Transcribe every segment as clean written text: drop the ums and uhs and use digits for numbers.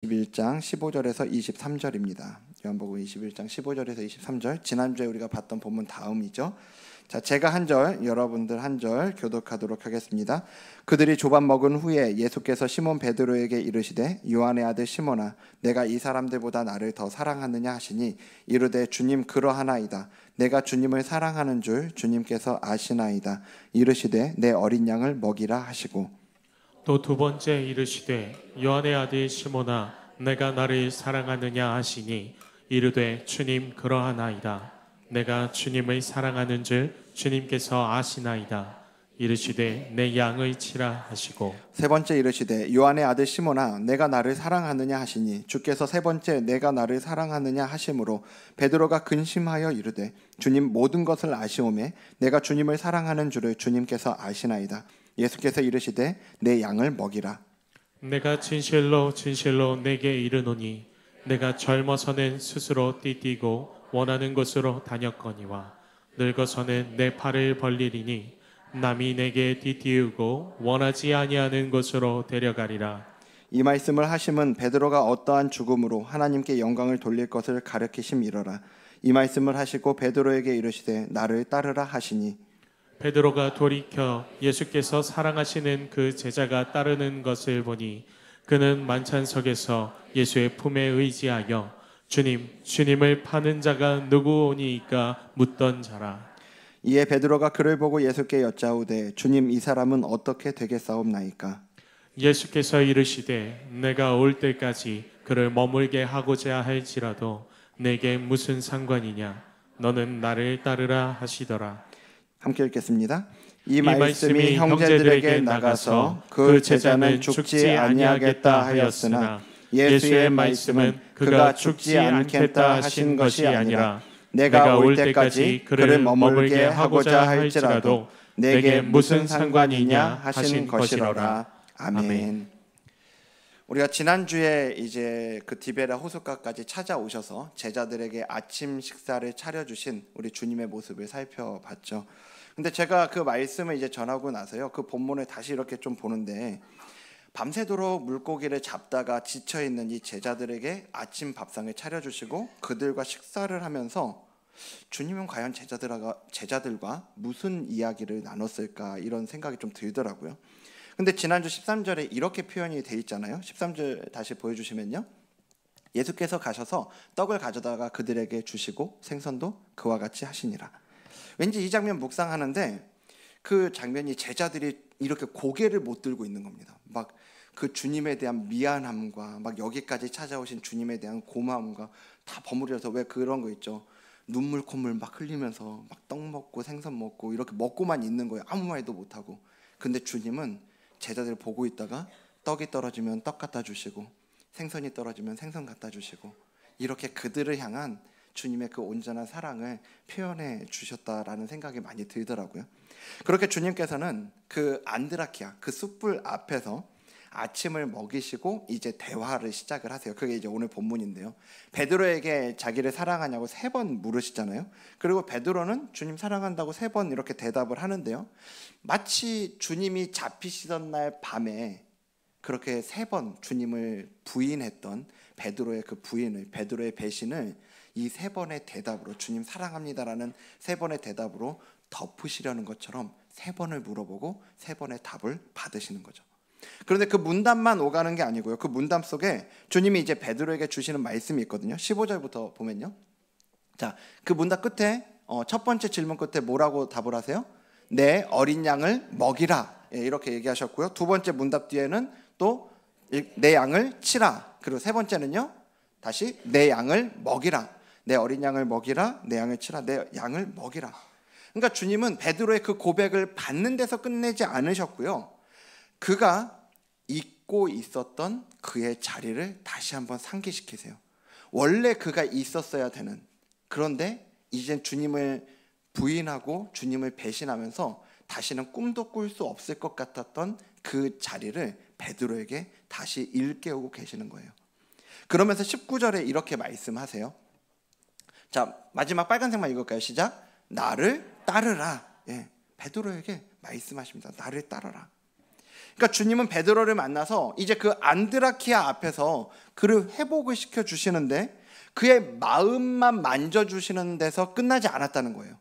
21장 15절에서 23절입니다. 요한복음 21장 15절에서 23절. 지난주에 우리가 봤던 본문 다음이죠. 자, 제가 한 절, 여러분들 한 절 교독하도록 하겠습니다. 그들이 조반 먹은 후에 예수께서 시몬 베드로에게 이르시되 요한의 아들 시몬아 내가 이 사람들보다 나를 더 사랑하느냐 하시니 이르되 주님 그러하나이다. 내가 주님을 사랑하는 줄 주님께서 아시나이다. 이르시되 내 어린 양을 먹이라 하시고 또 두 번째 이르시되 요한의 아들 시몬아 내가 나를 사랑하느냐 하시니 이르되 주님 그러하나이다. 내가 주님을 사랑하는 줄 주님께서 아시나이다. 이르시되 내 양을 치라 하시고 세 번째 이르시되 요한의 아들 시몬아 내가 나를 사랑하느냐 하시니 주께서 세 번째 내가 나를 사랑하느냐 하심으로 베드로가 근심하여 이르되 주님 모든 것을 아시오매 내가 주님을 사랑하는 줄을 주님께서 아시나이다. 예수께서 이르시되 내 양을 먹이라. 내가 진실로 진실로 내게 이르노니 내가 젊어서는 스스로 띠띠고 원하는 곳으로 다녔거니와 늙어서는 내 팔을 벌리리니 남이 내게 띠띠우고 원하지 아니하는 곳으로 데려가리라. 이 말씀을 하심은 베드로가 어떠한 죽음으로 하나님께 영광을 돌릴 것을 가르치심이로라. 이 말씀을 하시고 베드로에게 이르시되 나를 따르라 하시니 베드로가 돌이켜 예수께서 사랑하시는 그 제자가 따르는 것을 보니 그는 만찬석에서 예수의 품에 의지하여 주님을 파는 자가 누구오니이까 묻던 자라. 이에 베드로가 그를 보고 예수께 여짜오되 주님 이 사람은 어떻게 되겠사옵나이까. 예수께서 이르시되 내가 올 때까지 그를 머물게 하고자 할지라도 내게 무슨 상관이냐. 너는 나를 따르라 하시더라. 함께 읽겠습니다. 이 말씀이 형제들에게 나가서 그 제자는 죽지 아니하겠다 하였으나 예수의 말씀은 그가 죽지 않겠다 하신 것이 아니라 내가 올 때까지 그를 머물게 하고자 할지라도 내게 무슨 상관이냐 하신 것이로라. 아멘. 우리가 지난주에 이제 그 디베라 호숫가까지 찾아오셔서 제자들에게 아침 식사를 차려주신 우리 주님의 모습을 살펴봤죠. 근데 제가 그 말씀을 이제 전하고 나서요, 그 본문을 다시 이렇게 좀 보는데 밤새도록 물고기를 잡다가 지쳐있는 이 제자들에게 아침 밥상을 차려주시고 그들과 식사를 하면서 주님은 과연 제자들과 무슨 이야기를 나눴을까 이런 생각이 좀 들더라고요. 근데 지난주 13절에 이렇게 표현이 돼 있잖아요. 13절 다시 보여주시면요. 예수께서 가셔서 떡을 가져다가 그들에게 주시고 생선도 그와 같이 하시니라. 왠지 이 장면 묵상하는데 그 장면이 제자들이 이렇게 고개를 못 들고 있는 겁니다. 막 그 주님에 대한 미안함과 막 여기까지 찾아오신 주님에 대한 고마움과 다 버무려서 왜 그런 거 있죠. 눈물 콧물 막 흘리면서 막 떡 먹고 생선 먹고 이렇게 먹고만 있는 거예요. 아무 말도 못 하고. 근데 주님은 제자들을 보고 있다가 떡이 떨어지면 떡 갖다 주시고 생선이 떨어지면 생선 갖다 주시고 이렇게 그들을 향한 주님의 그 온전한 사랑을 표현해 주셨다라는 생각이 많이 들더라고요. 그렇게 주님께서는 그 안드라키아 그 숯불 앞에서 아침을 먹이시고 이제 대화를 시작을 하세요. 그게 이제 오늘 본문인데요. 베드로에게 자기를 사랑하냐고 3번 물으시잖아요. 그리고 베드로는 주님 사랑한다고 3번 이렇게 대답을 하는데요. 마치 주님이 잡히시던 날 밤에 그렇게 3번 주님을 부인했던 베드로의 그 부인을, 베드로의 배신을 이 3번의 대답으로, 주님 사랑합니다라는 3번의 대답으로 덮으시려는 것처럼 3번을 물어보고 3번의 답을 받으시는 거죠. 그런데 그 문답만 오가는 게 아니고요. 그 문답 속에 주님이 이제 베드로에게 주시는 말씀이 있거든요. 15절부터 보면요. 자, 그 문답 끝에 첫 번째 질문 끝에 뭐라고 답을 하세요? 내 어린 양을 먹이라. 이렇게 얘기하셨고요. 두 번째 문답 뒤에는 또 내 양을 치라. 그리고 세 번째는요. 다시 내 양을 먹이라. 내 어린 양을 먹이라. 내 양을 치라. 내 양을 먹이라. 그러니까 주님은 베드로의 그 고백을 받는 데서 끝내지 않으셨고요. 그가 잊고 있었던 그의 자리를 다시 한번 상기시키세요. 원래 그가 있었어야 되는, 그런데 이젠 주님을 부인하고 주님을 배신하면서 다시는 꿈도 꿀 수 없을 것 같았던 그 자리를 베드로에게 다시 일깨우고 계시는 거예요. 그러면서 19절에 이렇게 말씀하세요. 자, 마지막 빨간색만 읽을까요? 시작. 나를 따르라. 베드로에게 말씀하십니다. 나를 따르라. 그러니까 주님은 베드로를 만나서 이제 그 안드라키아 앞에서 그를 회복을 시켜주시는데 그의 마음만 만져주시는 데서 끝나지 않았다는 거예요.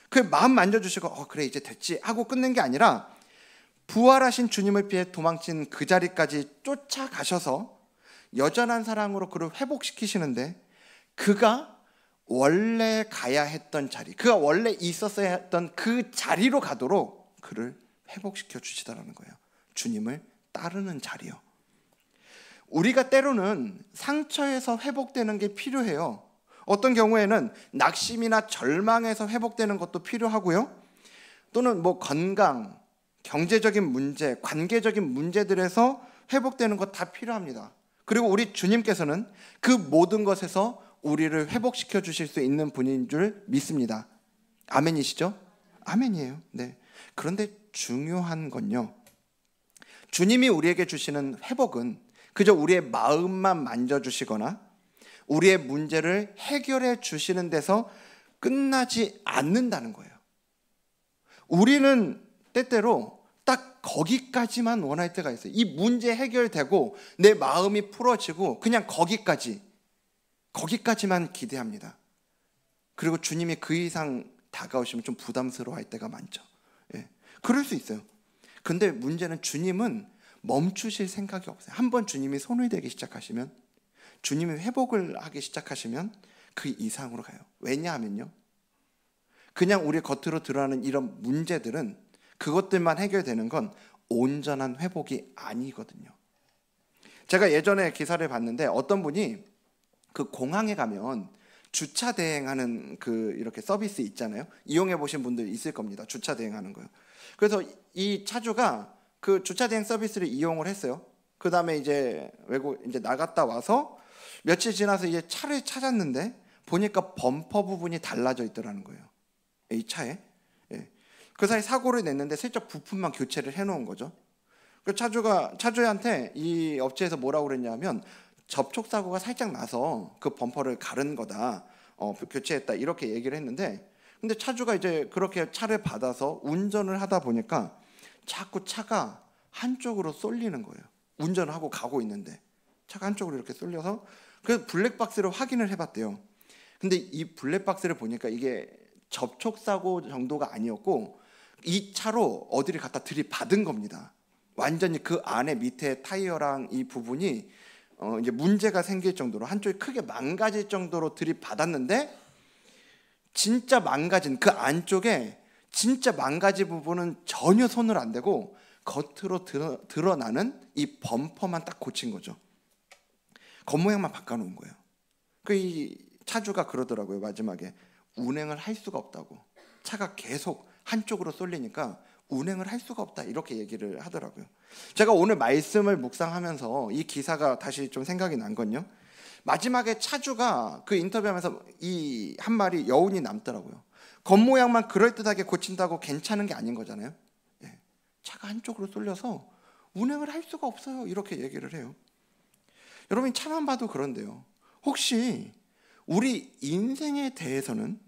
그 마음 만져주시고 그래 이제 됐지 하고 끝낸 게 아니라 부활하신 주님을 피해 도망친 그 자리까지 쫓아가셔서 여전한 사랑으로 그를 회복시키시는데 그가 원래 가야 했던 자리, 그가 원래 있었어야 했던 그 자리로 가도록 그를 회복시켜 주시더라는 거예요. 주님을 따르는 자리요. 우리가 때로는 상처에서 회복되는 게 필요해요. 어떤 경우에는 낙심이나 절망에서 회복되는 것도 필요하고요. 또는 건강, 경제적인 문제, 관계적인 문제들에서 회복되는 것 다 필요합니다. 그리고 우리 주님께서는 그 모든 것에서 우리를 회복시켜 주실 수 있는 분인 줄 믿습니다. 아멘이시죠? 아멘이에요. 네. 그런데 중요한 건요, 주님이 우리에게 주시는 회복은 그저 우리의 마음만 만져주시거나 우리의 문제를 해결해 주시는 데서 끝나지 않는다는 거예요. 우리는 때때로 딱 거기까지만 원할 때가 있어요. 이 문제 해결되고 내 마음이 풀어지고 그냥 거기까지만 기대합니다. 그리고 주님이 그 이상 다가오시면 좀 부담스러워할 때가 많죠. 예, 그럴 수 있어요. 근데 문제는 주님은 멈추실 생각이 없어요. 한번 주님이 손을 대기 시작하시면, 주님이 회복을 하기 시작하시면 그 이상으로 가요. 왜냐하면요, 그냥 우리 겉으로 드러나는 이런 문제들은 그것들만 해결되는 건 온전한 회복이 아니거든요. 제가 예전에 기사를 봤는데 어떤 분이 그 공항에 가면 주차 대행하는 이렇게 서비스 있잖아요. 이용해 보신 분들 있을 겁니다. 주차 대행하는 거요. 그래서 이 차주가 그 주차 대행 서비스를 이용을 했어요. 그 다음에 이제 이제 나갔다 와서 며칠 지나서 이제 차를 찾았는데 보니까 범퍼 부분이 달라져 있더라는 거예요. 이 차에. 예. 그 사이 사고를 냈는데 슬쩍 부품만 교체를 해놓은 거죠. 그 차주한테 이 업체에서 뭐라고 그랬냐면 접촉 사고가 살짝 나서 그 범퍼를 가른 거다. 교체했다 이렇게 얘기를 했는데, 근데 차주가 이제 그렇게 차를 받아서 운전을 하다 보니까 자꾸 차가 한쪽으로 쏠리는 거예요. 운전을 하고 가고 있는데 차가 한쪽으로 이렇게 쏠려서, 그래서 블랙박스를 확인을 해봤대요. 근데 이 블랙박스를 보니까 이게 접촉 사고 정도가 아니었고 이 차로 어디를 갖다 들이받은 겁니다. 완전히 그 안에 밑에 타이어랑 이 부분이 이제 문제가 생길 정도로, 한쪽이 크게 망가질 정도로 들이받았는데, 진짜 망가진 그 안쪽에 진짜 망가진 부분은 전혀 손을 안 대고 겉으로 드러나는 이 범퍼만 딱 고친 거죠. 겉모양만 바꿔놓은 거예요. 이 차주가 그러더라고요. 마지막에 운행을 할 수가 없다고. 차가 계속 한쪽으로 쏠리니까 운행을 할 수가 없다 이렇게 얘기를 하더라고요. 제가 오늘 말씀을 묵상하면서 이 기사가 다시 좀 생각이 난 건요, 마지막에 차주가 그 인터뷰하면서 이 한 말이 여운이 남더라고요. 겉모양만 그럴듯하게 고친다고 괜찮은 게 아닌 거잖아요. 예. 차가 한쪽으로 쏠려서 운행을 할 수가 없어요 이렇게 얘기를 해요. 여러분, 차만 봐도 그런데요, 혹시 우리 인생에 대해서는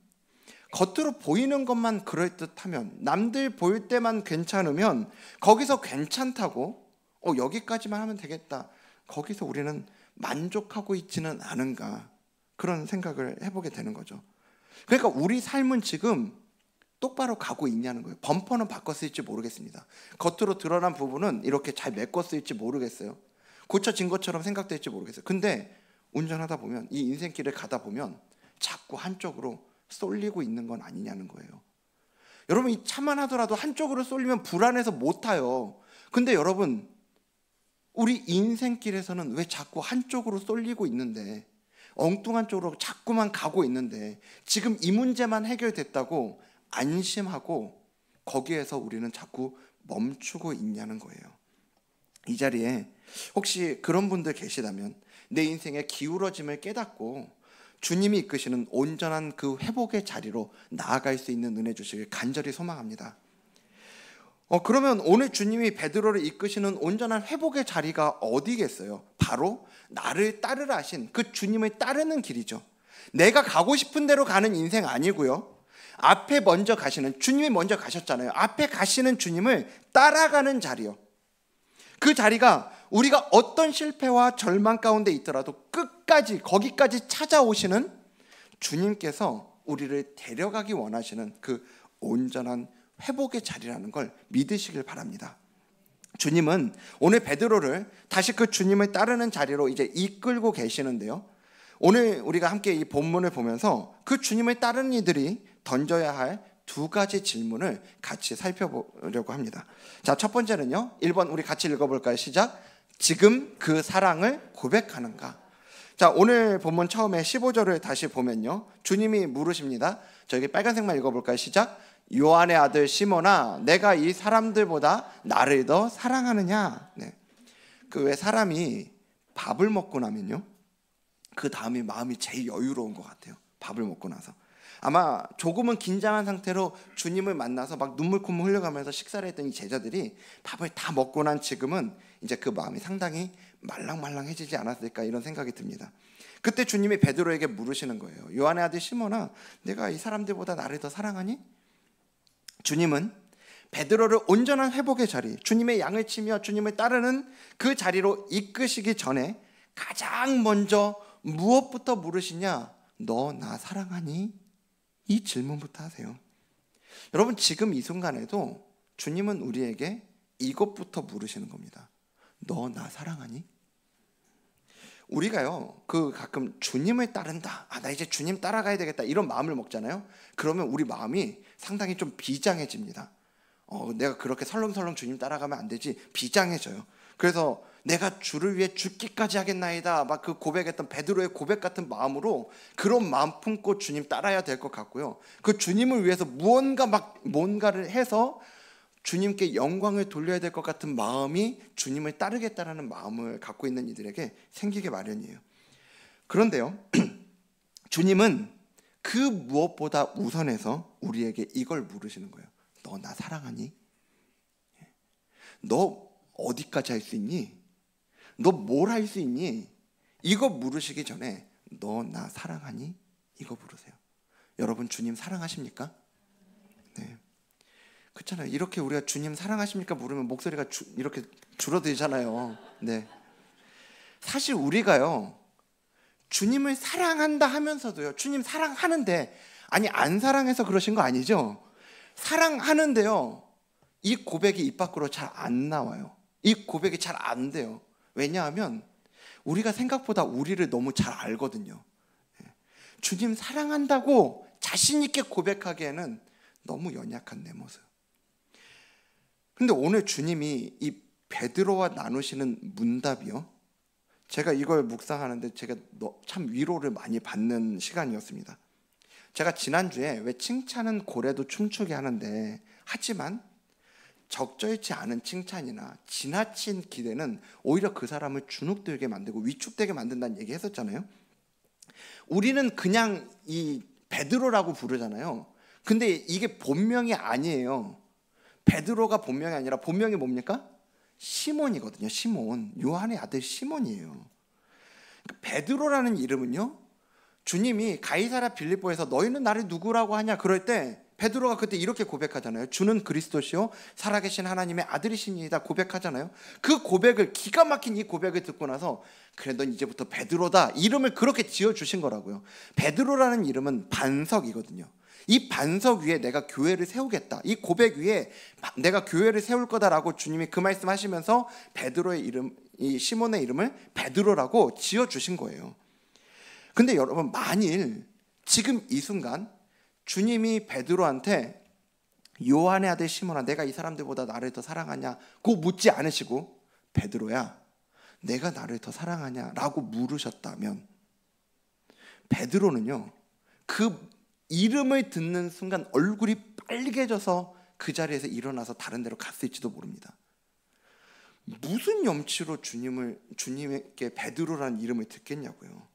겉으로 보이는 것만 그럴듯하면, 남들 보일 때만 괜찮으면 거기서 괜찮다고 여기까지만 하면 되겠다, 거기서 우리는 만족하고 있지는 않은가, 그런 생각을 해보게 되는 거죠. 그러니까 우리 삶은 지금 똑바로 가고 있냐는 거예요. 범퍼는 바꿨을지 모르겠습니다. 겉으로 드러난 부분은 이렇게 잘 메꿨을지 모르겠어요. 고쳐진 것처럼 생각될지 모르겠어요. 근데 운전하다 보면, 이 인생길을 가다 보면 자꾸 한쪽으로 쏠리고 있는 건 아니냐는 거예요. 여러분, 이 차만 하더라도 한쪽으로 쏠리면 불안해서 못 타요. 근데 여러분, 우리 인생길에서는 왜 자꾸 한쪽으로 쏠리고 있는데, 엉뚱한 쪽으로 자꾸만 가고 있는데, 지금 이 문제만 해결됐다고 안심하고 거기에서 우리는 자꾸 멈추고 있냐는 거예요. 이 자리에 혹시 그런 분들 계시다면 내 인생의 기울어짐을 깨닫고 주님이 이끄시는 온전한 그 회복의 자리로 나아갈 수 있는 은혜 주시길 간절히 소망합니다. 그러면 오늘 주님이 베드로를 이끄시는 온전한 회복의 자리가 어디겠어요? 바로 나를 따르라 하신 그 주님을 따르는 길이죠. 내가 가고 싶은 대로 가는 인생 아니고요, 앞에 먼저 가시는 주님이 먼저 가셨잖아요. 앞에 가시는 주님을 따라가는 자리요. 그 자리가 우리가 어떤 실패와 절망 가운데 있더라도 끝까지 거기까지 찾아오시는 주님께서 우리를 데려가기 원하시는 그 온전한 회복의 자리라는 걸 믿으시길 바랍니다. 주님은 오늘 베드로를 다시 그 주님을 따르는 자리로 이제 이끌고 계시는데요, 오늘 우리가 함께 이 본문을 보면서 그 주님을 따르는 이들이 던져야 할 두 가지 질문을 같이 살펴보려고 합니다. 자, 첫 번째는요, 1번 우리 같이 읽어볼까요? 시작. 지금 그 사랑을 고백하는가? 자, 오늘 본문 처음에 15절을 다시 보면요, 주님이 물으십니다. 저기 빨간색만 읽어볼까요? 시작. 요한의 아들 시몬아, 내가 이 사람들보다 나를 더 사랑하느냐? 네. 그 왜 사람이 밥을 먹고 나면요, 그 다음에 마음이 제일 여유로운 것 같아요. 밥을 먹고 나서. 아마 조금은 긴장한 상태로 주님을 만나서 막 눈물 콧물 흘려가면서 식사를 했던 이 제자들이 밥을 다 먹고 난 지금은 이제 그 마음이 상당히 말랑말랑해지지 않았을까, 이런 생각이 듭니다. 그때 주님이 베드로에게 물으시는 거예요. 요한의 아들 시몬아, 내가 이 사람들보다 나를 더 사랑하니? 주님은 베드로를 온전한 회복의 자리, 주님의 양을 치며 주님을 따르는 그 자리로 이끄시기 전에 가장 먼저 무엇부터 물으시냐? 너 나 사랑하니? 이 질문부터 하세요. 여러분, 지금 이 순간에도 주님은 우리에게 이것부터 물으시는 겁니다. 너 나 사랑하니? 우리가요, 가끔 주님을 따른다, 나 이제 주님 따라가야 되겠다, 이런 마음을 먹잖아요. 그러면 우리 마음이 상당히 좀 비장해집니다. 내가 그렇게 설렁설렁 주님 따라가면 안 되지, 비장해져요. 그래서 내가 주를 위해 죽기까지 하겠나이다, 막 그 고백했던 베드로의 고백 같은 마음으로 그런 마음 품고 주님 따라야 될 것 같고요, 그 주님을 위해서 뭔가를 해서 주님께 영광을 돌려야 될 것 같은 마음이 주님을 따르겠다라는 마음을 갖고 있는 이들에게 생기게 마련이에요. 그런데요, 주님은 그 무엇보다 우선해서 우리에게 이걸 물으시는 거예요. 너 나 사랑하니? 너 어디까지 할 수 있니? 너 뭘 할 수 있니? 이거 물으시기 전에 너 나 사랑하니? 이거 물으세요. 여러분, 주님 사랑하십니까? 네. 그렇잖아요. 이렇게 우리가 주님 사랑하십니까 물으면 목소리가 이렇게 줄어들잖아요. 네. 사실 우리가요, 주님을 사랑한다 하면서도요, 주님 사랑하는데, 아니 안 사랑해서 그러신 거 아니죠? 사랑하는데요, 이 고백이 입 밖으로 잘 안 나와요. 이 고백이 잘 안 돼요. 왜냐하면 우리가 생각보다 우리를 너무 잘 알거든요. 주님 사랑한다고 자신 있게 고백하기에는 너무 연약한 내 모습. 근데 오늘 주님이 이 베드로와 나누시는 문답이요, 제가 이걸 묵상하는데 제가 참 위로를 많이 받는 시간이었습니다. 제가 지난주에 왜 칭찬은 고래도 춤추게 하는데, 하지만 적절치 않은 칭찬이나 지나친 기대는 오히려 그 사람을 주눅들게 만들고 위축되게 만든다는 얘기 했었잖아요. 우리는 그냥 이 베드로라고 부르잖아요. 근데 이게 본명이 아니에요. 베드로가 본명이 아니라 본명이 뭡니까? 시몬이거든요. 시몬, 요한의 아들 시몬이에요. 베드로라는 이름은요, 주님이 가이사랴 빌립보에서 너희는 나를 누구라고 하냐 그럴 때 베드로가 그때 이렇게 고백하잖아요. 주는 그리스도시요 살아계신 하나님의 아들이시니이다 고백하잖아요. 그 고백을, 기가 막힌 이 고백을 듣고 나서 그래 넌 이제부터 베드로다, 이름을 그렇게 지어주신 거라고요. 베드로라는 이름은 반석이거든요. 이 반석 위에 내가 교회를 세우겠다, 이 고백 위에 내가 교회를 세울 거다라고 주님이 그 말씀하시면서 베드로의 이름, 이 시몬의 이름을 베드로라고 지어주신 거예요. 근데 여러분, 만일 지금 이 순간 주님이 베드로한테 요한의 아들 시몬아, 내가 이 사람들보다 나를 더 사랑하냐고 묻지 않으시고 베드로야, 내가 나를 더 사랑하냐 라고 물으셨다면, 베드로는요, 그 이름을 듣는 순간 얼굴이 빨개져서 그 자리에서 일어나서 다른 데로 갔을지도 모릅니다. 무슨 염치로 주님에게 베드로라는 이름을 듣겠냐고요.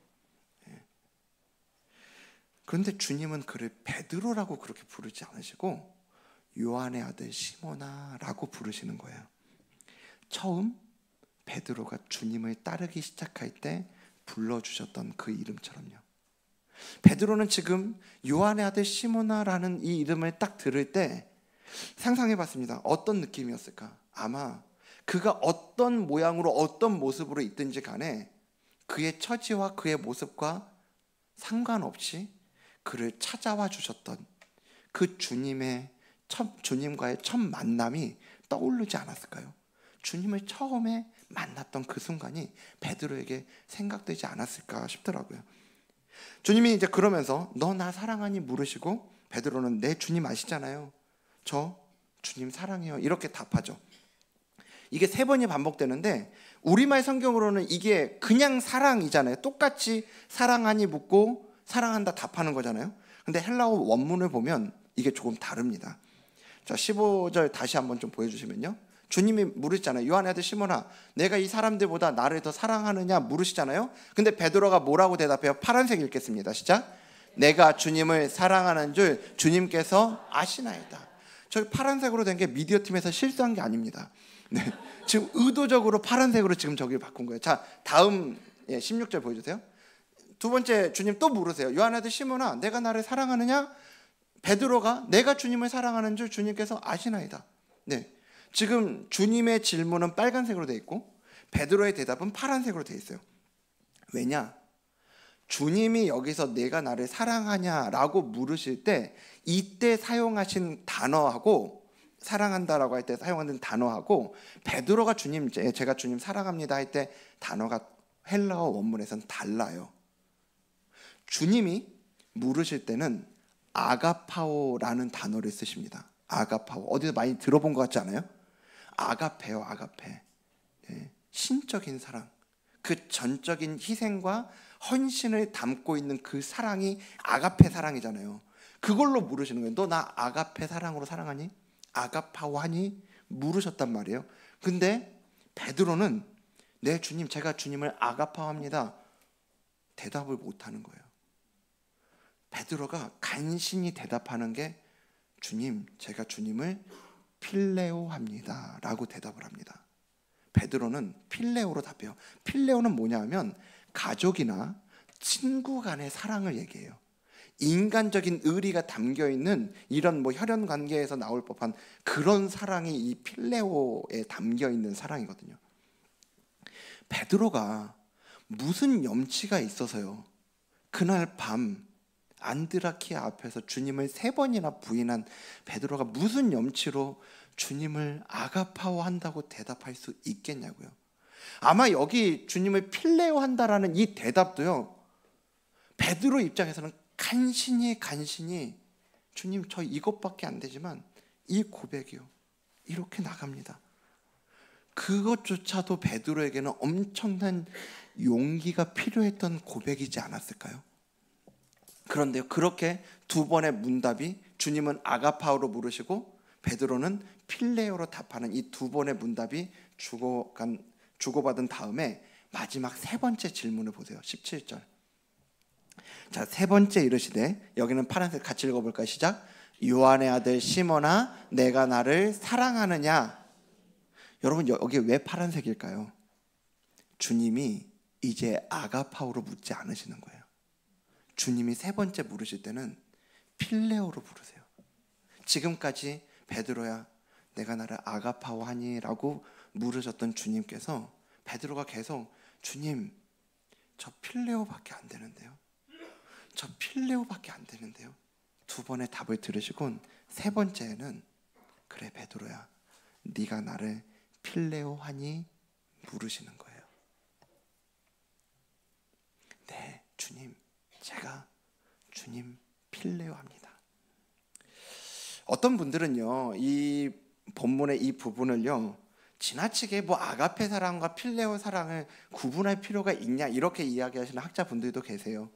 그런데 주님은 그를 베드로라고 그렇게 부르지 않으시고 요한의 아들 시몬아 라고 부르시는 거예요. 처음 베드로가 주님을 따르기 시작할 때 불러주셨던 그 이름처럼요. 베드로는 지금 요한의 아들 시몬아 라는 이 이름을 딱 들을 때 상상해 봤습니다. 어떤 느낌이었을까? 아마 그가 어떤 모양으로 어떤 모습으로 있든지 간에 그의 처지와 그의 모습과 상관없이 그를 찾아와 주셨던 그 주님과의 첫 만남이 떠오르지 않았을까요? 주님을 처음에 만났던 그 순간이 베드로에게 생각되지 않았을까 싶더라고요. 주님이 이제 그러면서 너 나 사랑하니 물으시고, 베드로는 내 주님 아시잖아요. 저 주님 사랑해요. 이렇게 답하죠. 이게 3번이 반복되는데 우리말 성경으로는 이게 그냥 사랑이잖아요. 똑같이 사랑하니 묻고 사랑한다 답하는 거잖아요. 근데 헬라어 원문을 보면 이게 조금 다릅니다. 자, 15절 다시 한번 좀 보여주시면요. 주님이 물으시잖아요. 요한의 아들 시몬아, 내가 이 사람들보다 나를 더 사랑하느냐 물으시잖아요. 근데 베드로가 뭐라고 대답해요? 파란색 읽겠습니다. 시작. 내가 주님을 사랑하는 줄 주님께서 아시나이다. 저기 파란색으로 된 게 미디어 팀에서 실수한 게 아닙니다. 네, 지금 의도적으로 파란색으로 지금 저기를 바꾼 거예요. 자, 다음 16절 보여주세요. 두 번째 주님 또 물으세요. 요한의 아들 시몬아, 내가 나를 사랑하느냐? 베드로가 내가 주님을 사랑하는 줄 주님께서 아시나이다. 네, 지금 주님의 질문은 빨간색으로 되어 있고 베드로의 대답은 파란색으로 되어 있어요. 왜냐? 주님이 여기서 내가 나를 사랑하냐라고 물으실 때 이때 사용하신 단어하고, 사랑한다라고 할 때 사용하는 단어하고 베드로가 주님, 제가 주님 사랑합니다 할 때 단어가 헬라어 원문에서는 달라요. 주님이 물으실 때는 아가파오라는 단어를 쓰십니다. 아가파오. 어디서 많이 들어본 것 같지 않아요? 아가페요, 아가페. 네, 신적인 사랑. 그 전적인 희생과 헌신을 담고 있는 그 사랑이 아가페 사랑이잖아요. 그걸로 물으시는 거예요. 너 나 아가페 사랑으로 사랑하니? 아가파오 하니? 물으셨단 말이에요. 근데 베드로는 네 주님, 제가 주님을 아가파오 합니다. 대답을 못하는 거예요. 베드로가 간신히 대답하는 게 주님, 제가 주님을 필레오 합니다 라고 대답을 합니다. 베드로는 필레오로 답해요. 필레오는 뭐냐 하면 가족이나 친구 간의 사랑을 얘기해요. 인간적인 의리가 담겨있는 이런 혈연 관계에서 나올 법한 그런 사랑이 이 필레오에 담겨있는 사랑이거든요. 베드로가 무슨 염치가 있어서요, 그날 밤 안드라키아 앞에서 주님을 3번이나 부인한 베드로가 무슨 염치로 주님을 아가파오 한다고 대답할 수 있겠냐고요. 아마 여기 주님을 필레오 한다라는 이 대답도요, 베드로 입장에서는 간신히 주님 저 이것밖에 안 되지만 이 고백이요, 이렇게 나갑니다. 그것조차도 베드로에게는 엄청난 용기가 필요했던 고백이지 않았을까요? 그런데요, 그렇게 2번의 문답이 주님은 아가파오로 물으시고 베드로는 필레오로 답하는 이 2번의 문답이 주고받은 다음에 마지막 3번째 질문을 보세요. 17절. 자, 3번째 이르시되, 여기는 파란색 같이 읽어볼까요? 시작. 요한의 아들 시몬아, 내가 나를 사랑하느냐? 여러분, 여기 왜 파란색일까요? 주님이 이제 아가파오로 묻지 않으시는 거예요. 주님이 3번째 물으실 때는 필레오로 부르세요. 지금까지 베드로야, 내가 나를 아가파오 하니? 라고 물으셨던 주님께서 베드로가 계속 주님, 저 필레오밖에 안 되는데요. 저 필레오밖에 안 되는데요. 2번의 답을 들으시곤 3번째에는 그래 베드로야, 네가 나를 필레오 하니? 물으시는 거예요. 네 주님, 제가 주님 필레오 합니다. 어떤 분들은요, 이 본문의 이 부분을요, 지나치게 아가페 사랑과 필레오 사랑을 구분할 필요가 있냐 이렇게 이야기하시는 학자분들도 계세요.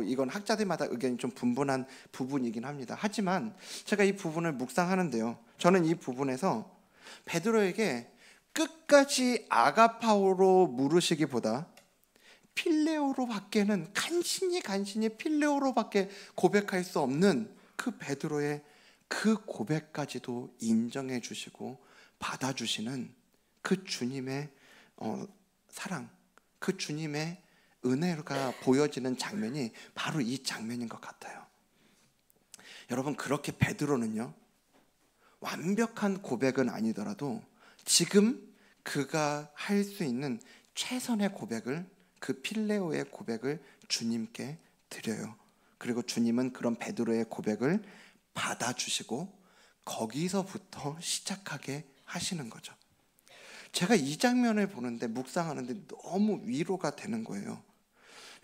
이건 학자들마다 의견이 좀 분분한 부분이긴 합니다. 하지만 제가 이 부분을 묵상하는데요, 저는 이 부분에서 베드로에게 끝까지 아가파오로 물으시기보다 필레오로밖에는 간신히 필레오로밖에 고백할 수 없는 그 베드로의 그 고백까지도 인정해 주시고 받아주시는 그 주님의 사랑, 그 주님의 은혜가 보여지는 장면이 바로 이 장면인 것 같아요. 여러분, 그렇게 베드로는요, 완벽한 고백은 아니더라도 지금 그가 할 수 있는 최선의 고백을, 그 필레오의 고백을 주님께 드려요. 그리고 주님은 그런 베드로의 고백을 받아주시고 거기서부터 시작하게 하시는 거죠. 제가 이 장면을 보는데, 묵상하는데 너무 위로가 되는 거예요.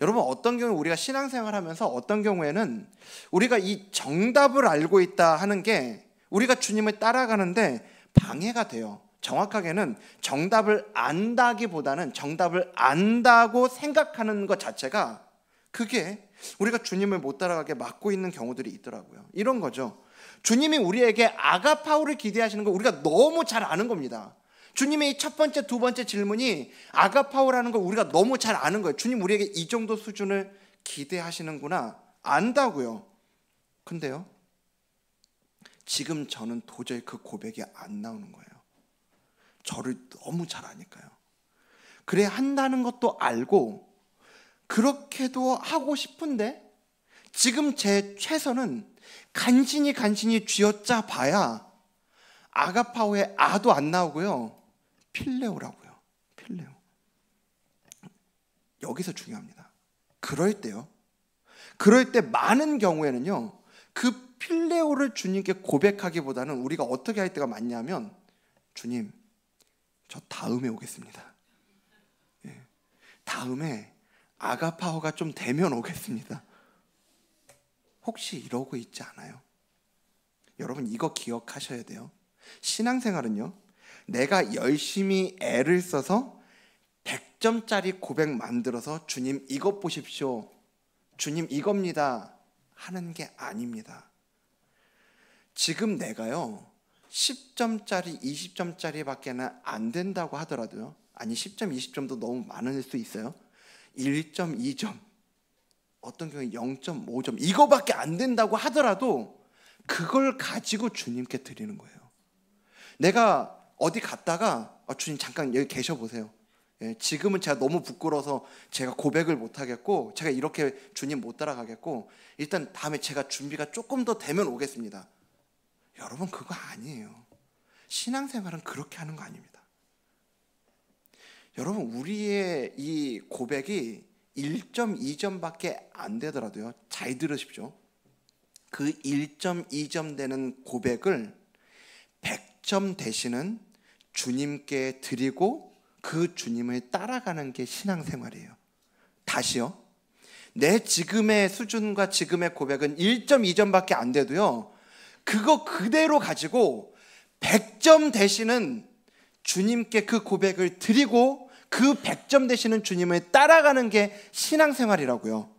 여러분, 어떤 경우 우리가 신앙생활하면서 어떤 경우에는 우리가 이 정답을 알고 있다 하는 게 우리가 주님을 따라가는데 방해가 돼요. 정확하게는 정답을 안다기보다는 정답을 안다고 생각하는 것 자체가, 그게 우리가 주님을 못 따라가게 막고 있는 경우들이 있더라고요. 이런 거죠. 주님이 우리에게 아가파오를 기대하시는 거 우리가 너무 잘 아는 겁니다. 주님의 이 첫 번째, 두 번째 질문이 아가파오라는 걸 우리가 너무 잘 아는 거예요. 주님 우리에게 이 정도 수준을 기대하시는구나, 안다고요. 근데요, 지금 저는 도저히 그 고백이 안 나오는 거예요. 저를 너무 잘 아니까요. 그래 한다는 것도 알고 그렇게도 하고 싶은데 지금 제 최선은 간신히 쥐어짜 봐야 아가파오의 아도 안 나오고요, 필레오라고요. 필레오. 여기서 중요합니다. 그럴 때 많은 경우에는요, 그 필레오를 주님께 고백하기보다는 우리가 어떻게 할 때가 많냐면, 주님 저 다음에 오겠습니다. 다음에 아가파오가 좀 되면 오겠습니다. 혹시 이러고 있지 않아요? 여러분, 이거 기억하셔야 돼요. 신앙생활은요, 내가 열심히 애를 써서 100점짜리 고백 만들어서 주님 이것 보십시오, 주님 이겁니다 하는 게 아닙니다. 지금 내가요 10점짜리 20점짜리 밖에는 안 된다고 하더라도요, 아니 10점 20점도 너무 많을 수 있어요. 1점 2점, 어떤 경우에 0.5점 이거밖에 안 된다고 하더라도 그걸 가지고 주님께 드리는 거예요. 내가 어디 갔다가 주님 잠깐 여기 계셔 보세요. 지금은 제가 너무 부끄러워서 제가 고백을 못 하겠고, 제가 이렇게 주님 못 따라가겠고, 일단 다음에 제가 준비가 조금 더 되면 오겠습니다. 여러분, 그거 아니에요. 신앙생활은 그렇게 하는 거 아닙니다. 여러분, 우리의 이 고백이 1점, 2점밖에 안 되더라도요, 잘 들으십시오. 그 1점, 2점 되는 고백을 100점 되시는 주님께 드리고 그 주님을 따라가는 게 신앙생활이에요. 다시요, 내 지금의 수준과 지금의 고백은 1점, 2점밖에 안 돼도요, 그거 그대로 가지고 100점 되시는 주님께 그 고백을 드리고 그 100점 되시는 주님을 따라가는 게 신앙생활이라고요.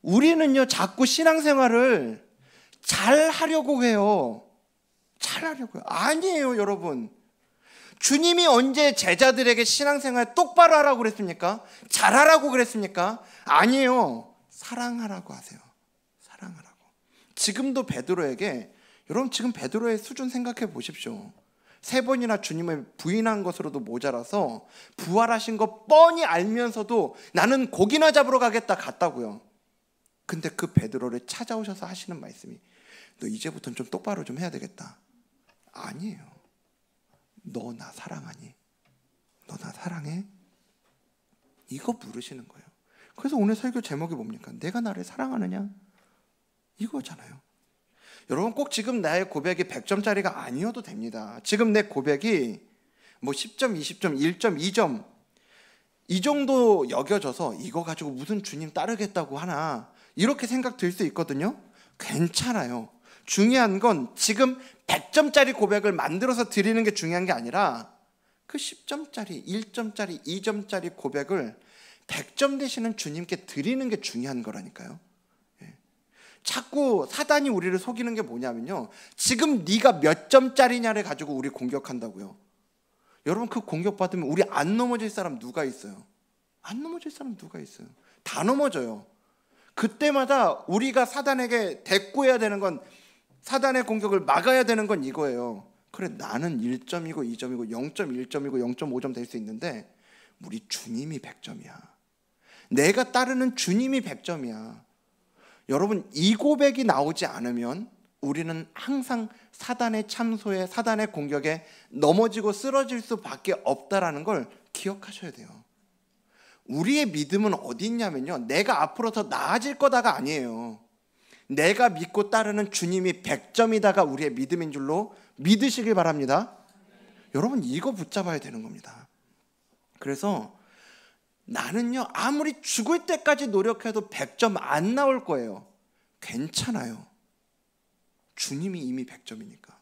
우리는요, 자꾸 신앙생활을 잘 하려고 해요. 잘 하려고요. 아니에요, 여러분. 주님이 언제 제자들에게 신앙생활 똑바로 하라고 그랬습니까? 잘하라고 그랬습니까? 아니에요. 사랑하라고 하세요. 사랑하라고. 지금도 베드로에게, 여러분 지금 베드로의 수준 생각해 보십시오. 3번이나 주님을 부인한 것으로도 모자라서 부활하신 거 뻔히 알면서도 나는 고기나 잡으러 가겠다 갔다고요. 근데 그 베드로를 찾아오셔서 하시는 말씀이, 너 이제부터는 좀 똑바로 좀 해야 되겠다. 아니에요. 너 나 사랑하니? 너 나 사랑해? 이거 물으시는 거예요. 그래서 오늘 설교 제목이 뭡니까? 내가 나를 사랑하느냐? 이거잖아요. 여러분, 꼭 지금 나의 고백이 100점짜리가 아니어도 됩니다. 지금 내 고백이 뭐 10점, 20점, 1점, 2점 이 정도 여겨져서 이거 가지고 무슨 주님 따르겠다고 하나, 이렇게 생각 들 수 있거든요. 괜찮아요. 중요한 건 지금 100점짜리 고백을 만들어서 드리는 게 중요한 게 아니라 그 10점짜리, 1점짜리, 2점짜리 고백을 100점 되시는 주님께 드리는 게 중요한 거라니까요. 자꾸 사단이 우리를 속이는 게 뭐냐면요, 지금 네가 몇 점짜리냐를 가지고 우리 공격한다고요. 여러분, 그 공격받으면 우리 안 넘어질 사람 누가 있어요? 안 넘어질 사람 누가 있어요? 다 넘어져요. 그때마다 우리가 사단에게 대꾸해야 되는 건, 사단의 공격을 막아야 되는 건 이거예요. 그래, 나는 1점이고 2점이고 0.1점이고 0.5점 될 수 있는데 우리 주님이 100점이야. 내가 따르는 주님이 100점이야. 여러분, 이 고백이 나오지 않으면 우리는 항상 사단의 참소에, 사단의 공격에 넘어지고 쓰러질 수밖에 없다라는 걸 기억하셔야 돼요. 우리의 믿음은 어디 있냐면요, 내가 앞으로 더 나아질 거다가 아니에요. 내가 믿고 따르는 주님이 100점이다가 우리의 믿음인 줄로 믿으시길 바랍니다. 여러분, 이거 붙잡아야 되는 겁니다. 그래서 나는요, 아무리 죽을 때까지 노력해도 100점 안 나올 거예요. 괜찮아요. 주님이 이미 100점이니까.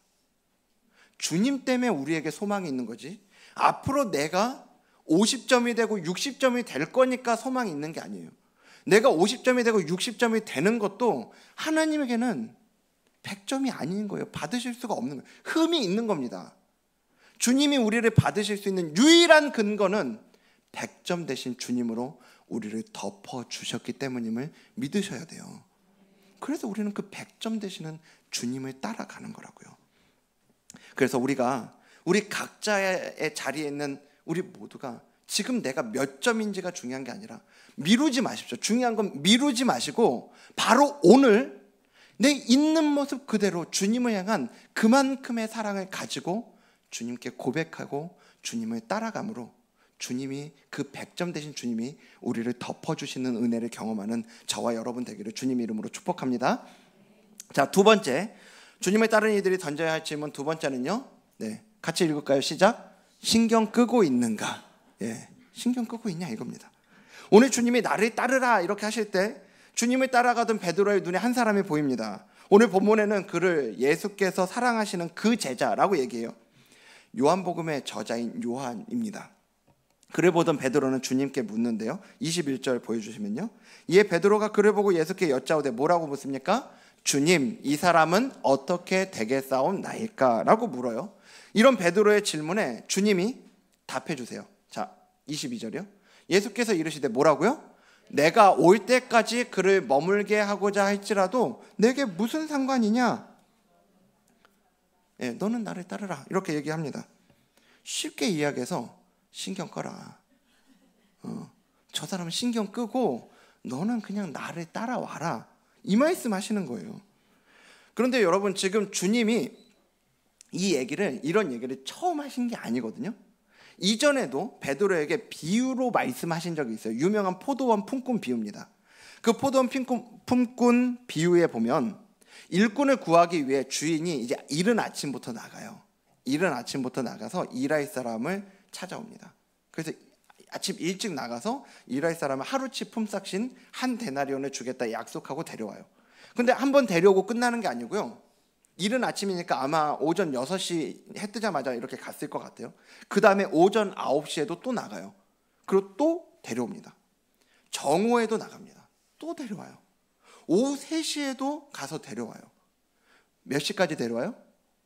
주님 때문에 우리에게 소망이 있는 거지, 앞으로 내가 50점이 되고 60점이 될 거니까 소망이 있는 게 아니에요. 내가 50점이 되고 60점이 되는 것도 하나님에게는 100점이 아닌 거예요. 받으실 수가 없는 거예요. 흠이 있는 겁니다. 주님이 우리를 받으실 수 있는 유일한 근거는 100점 되신 주님으로 우리를 덮어주셨기 때문임을 믿으셔야 돼요. 그래서 우리는 그 100점 되시는 주님을 따라가는 거라고요. 그래서 우리 각자의 자리에 있는 우리 모두가 지금 내가 몇 점인지가 중요한 게 아니라, 미루지 마십시오. 중요한 건 미루지 마시고 바로 오늘 내 있는 모습 그대로 주님을 향한 그만큼의 사랑을 가지고 주님께 고백하고 주님을 따라감으로 주님이, 그 100점 되신 주님이 우리를 덮어주시는 은혜를 경험하는 저와 여러분 되기를 주님 이름으로 축복합니다. 자, 두 번째, 주님을 따르는 이들이 던져야 할 질문 두 번째는요, 같이 읽을까요? 시작. 신경 끄고 있는가? 신경 끄고 있냐, 이겁니다. 오늘 주님이 나를 따르라 이렇게 하실 때 주님을 따라가던 베드로의 눈에 한 사람이 보입니다. 오늘 본문에는 그를 예수께서 사랑하시는 그 제자라고 얘기해요. 요한복음의 저자인 요한입니다. 그를 보던 베드로는 주님께 묻는데요, 21절 보여주시면요, 이에 베드로가 그를 보고 예수께 여짜오되 뭐라고 묻습니까? 주님, 이 사람은 어떻게 되겠사옵나이까? 라고 물어요. 이런 베드로의 질문에 주님이 답해 주세요. 자, 22절이요. 예수께서 이르시되 뭐라고요? 내가 올 때까지 그를 머물게 하고자 할지라도 내게 무슨 상관이냐? 너는 나를 따르라, 이렇게 얘기합니다. 쉽게 이야기해서 신경 꺼라. 저 사람은 신경 끄고 너는 그냥 나를 따라와라, 이 말씀 하시는 거예요. 그런데 여러분, 지금 주님이 이런 얘기를 처음 하신 게 아니거든요. 이전에도 베드로에게 비유로 말씀하신 적이 있어요. 유명한 포도원 품꾼 비유입니다. 그 포도원 품꾼 비유에 보면 일꾼을 구하기 위해 주인이 이제 이른 아침부터 나가요. 이른 아침부터 나가서 일할 사람을 찾아옵니다. 그래서 아침 일찍 나가서 일할 사람을 하루치 품삯인 한 데나리온을 주겠다 약속하고 데려와요. 근데 한번 데려오고 끝나는 게 아니고요, 이른 아침이니까 아마 오전 6시 해 뜨자마자 이렇게 갔을 것 같아요. 그 다음에 오전 9시에도 또 나가요. 그리고 또 데려옵니다. 정오에도 나갑니다. 또 데려와요. 오후 3시에도 가서 데려와요. 몇 시까지 데려와요?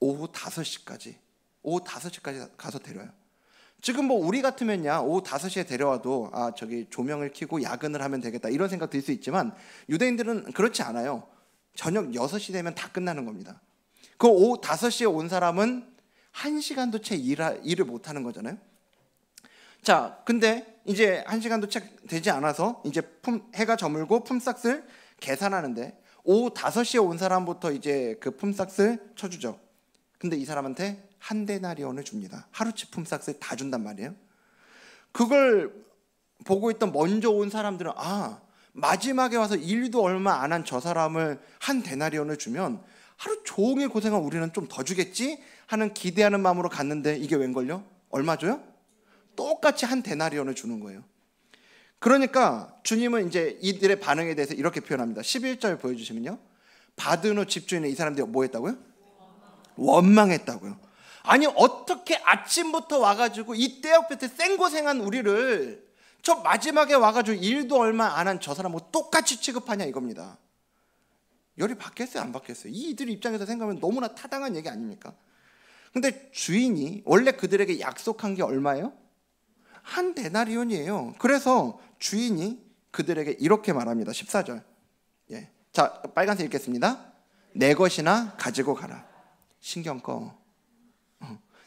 오후 5시까지. 오후 5시까지 가서 데려와요. 지금 뭐 우리 같으면야 오후 5시에 데려와도 저기 조명을 켜고 야근을 하면 되겠다, 이런 생각 들 수 있지만 유대인들은 그렇지 않아요. 저녁 6시 되면 다 끝나는 겁니다. 그 오후 5시에 온 사람은 1시간도 채 일을 못하는 거잖아요. 자, 근데 이제 1시간도 채 되지 않아서 이제 해가 저물고 품삯을 계산하는데 오후 5시에 온 사람부터 이제 그 품삯을 쳐주죠. 근데 이 사람한테 한 데나리온을 줍니다. 하루치 품삯을 다 준단 말이에요. 그걸 보고 있던 먼저 온 사람들은 마지막에 와서 일도 얼마 안 한 저 사람을 한 데나리온을 주면 하루 종일 고생한 우리는 좀 더 주겠지 하는 기대하는 마음으로 갔는데 이게 웬걸요? 얼마 줘요? 똑같이 한 데나리온을 주는 거예요. 그러니까 주님은 이제 이들의 반응에 대해서 이렇게 표현합니다. 11절 보여주시면요, 받은 후 집주인은 이 사람들이 뭐 했다고요? 원망했다고요. 아니, 어떻게 아침부터 와가지고 이 떼역볕에 생고생한 우리를 저 마지막에 와가지고 일도 얼마 안 한 저 사람하고 똑같이 취급하냐, 이겁니다. 열이 받겠어요, 안 받겠어요? 이들 입장에서 생각하면 너무나 타당한 얘기 아닙니까? 근데 주인이 원래 그들에게 약속한 게 얼마예요? 한 데나리온이에요. 그래서 주인이 그들에게 이렇게 말합니다. 14절. 자, 빨간색 읽겠습니다. 내 것이나 가지고 가라. 신경 꺼.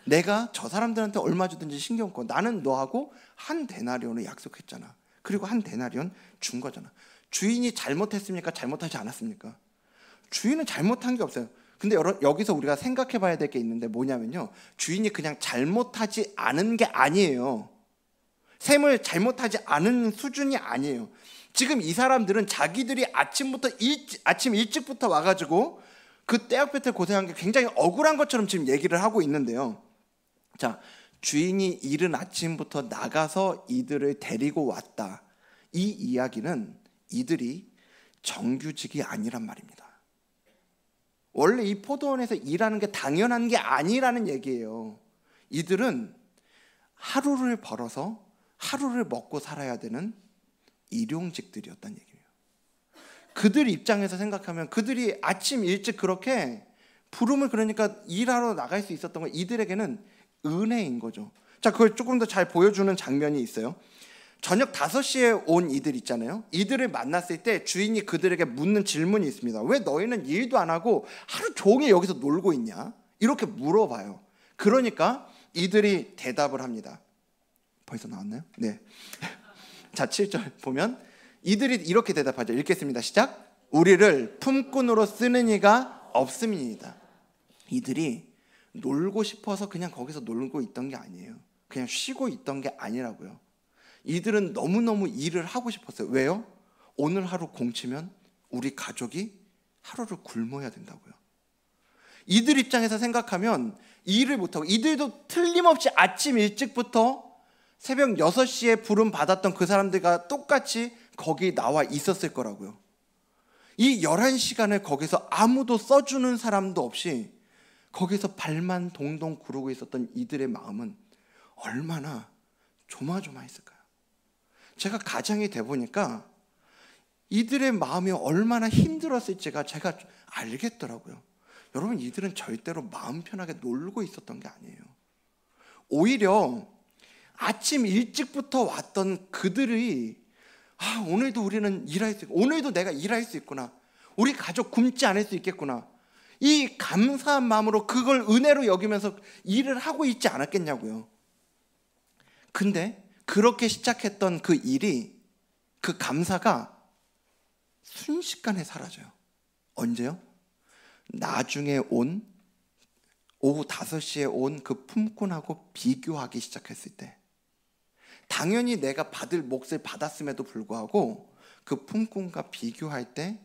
내가 저 사람들한테 얼마 주든지 신경 꺼. 나는 너하고 한 데나리온을 약속했잖아. 그리고 한 데나리온 준 거잖아. 주인이 잘못했습니까? 잘못하지 않았습니까? 주인은 잘못한 게 없어요. 근데 여기서 우리가 생각해 봐야 될 게 있는데 뭐냐면요, 주인이 그냥 잘못하지 않은 게 아니에요. 셈을 잘못하지 않은 수준이 아니에요. 지금 이 사람들은 자기들이 아침 일찍부터 와가지고 그 떼약볕에 고생한 게 굉장히 억울한 것처럼 지금 얘기를 하고 있는데요. 자, 주인이 이른 아침부터 나가서 이들을 데리고 왔다. 이 이야기는 이들이 정규직이 아니란 말입니다. 원래 이 포도원에서 일하는 게 당연한 게 아니라는 얘기예요. 이들은 하루를 벌어서 하루를 먹고 살아야 되는 일용직들이었다는 얘기예요. 그들 입장에서 생각하면 그들이 아침 일찍 그렇게 부름을 그러니까 일하러 나갈 수 있었던 건 이들에게는 은혜인 거죠. 자, 그걸 조금 더 잘 보여주는 장면이 있어요. 저녁 5시에 온 이들 있잖아요. 이들을 만났을 때 주인이 그들에게 묻는 질문이 있습니다. 왜 너희는 일도 안 하고 하루 종일 여기서 놀고 있냐? 이렇게 물어봐요. 그러니까 이들이 대답을 합니다. 벌써 나왔나요? 네. 자, 7절 보면 이들이 이렇게 대답하죠. 읽겠습니다. 시작. 우리를 품꾼으로 쓰는 이가 없음이니이다. 이들이 놀고 싶어서 그냥 거기서 놀고 있던 게 아니에요. 그냥 쉬고 있던 게 아니라고요. 이들은 너무너무 일을 하고 싶었어요. 왜요? 오늘 하루 공치면 우리 가족이 하루를 굶어야 된다고요. 이들 입장에서 생각하면 일을 못하고, 이들도 틀림없이 아침 일찍부터 새벽 6시에 부름 받았던 그 사람들과 똑같이 거기 나와 있었을 거라고요. 이 11시간을 거기서 아무도 써주는 사람도 없이 거기서 발만 동동 구르고 있었던 이들의 마음은 얼마나 조마조마했을까요? 제가 가장이 돼 보니까 이들의 마음이 얼마나 힘들었을지가 제가 알겠더라고요. 여러분, 이들은 절대로 마음 편하게 놀고 있었던 게 아니에요. 오히려 아침 일찍부터 왔던 그들이 오늘도 우리는 일할 수 있고, 오늘도 내가 일할 수 있구나, 우리 가족 굶지 않을 수 있겠구나, 이 감사한 마음으로 그걸 은혜로 여기면서 일을 하고 있지 않았겠냐고요. 근데 그렇게 시작했던 그 일이, 그 감사가 순식간에 사라져요. 언제요? 나중에 온 오후 5시에 온 그 품꾼하고 비교하기 시작했을 때, 당연히 내가 받을 몫을 받았음에도 불구하고 그 품꾼과 비교할 때